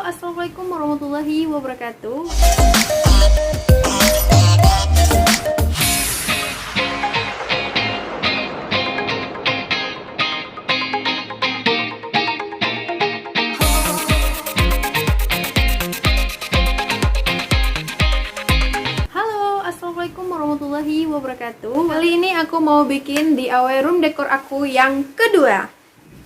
assalamualaikum warahmatullahi wabarakatuh. Halo, assalamualaikum warahmatullahi wabarakatuh. Kali ini aku mau bikin DIY room decor aku yang kedua.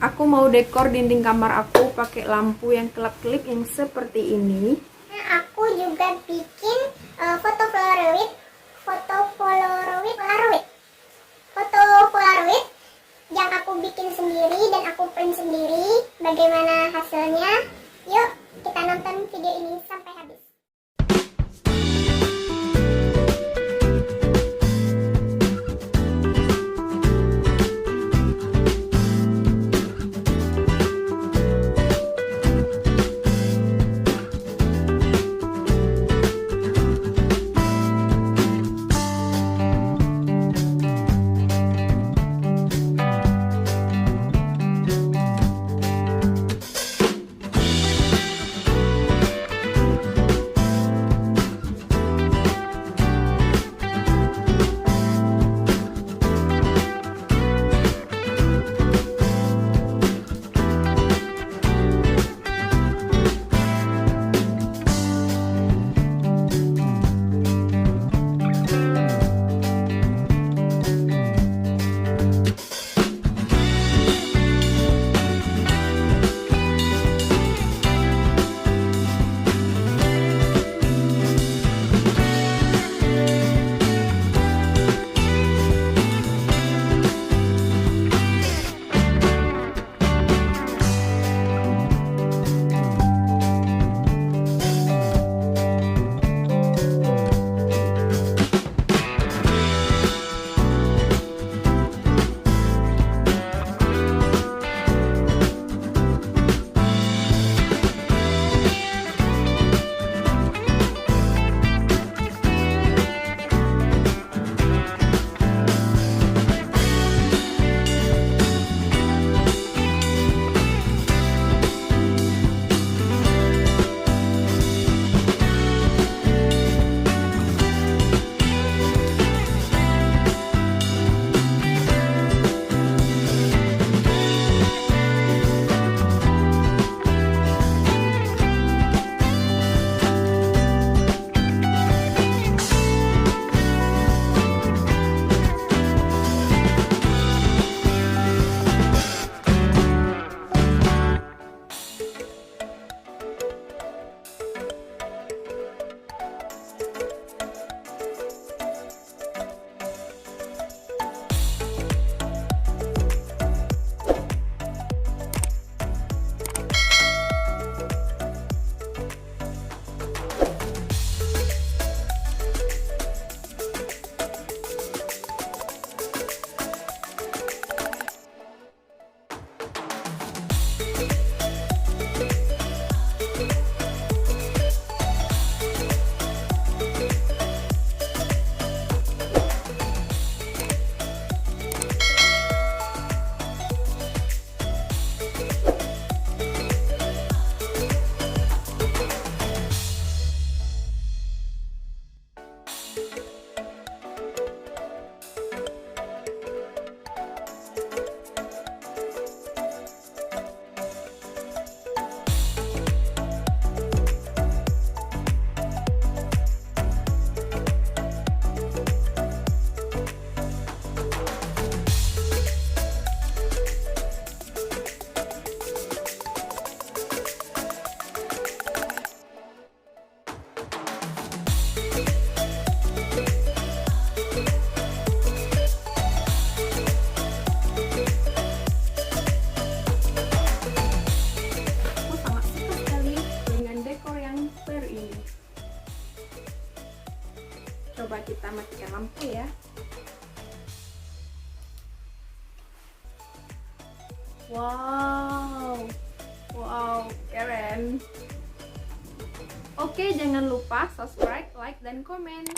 Aku mau dekor dinding kamar aku pakai lampu yang kelap-kelip yang seperti ini. Nah, aku juga bikin foto polaroid yang aku bikin sendiri dan aku print sendiri. Bagaimana hasilnya? Yuk kita nonton video ini sampai habis. Coba kita matikan lampu ya. Wow, keren. Oke, jangan lupa subscribe, like, dan komen.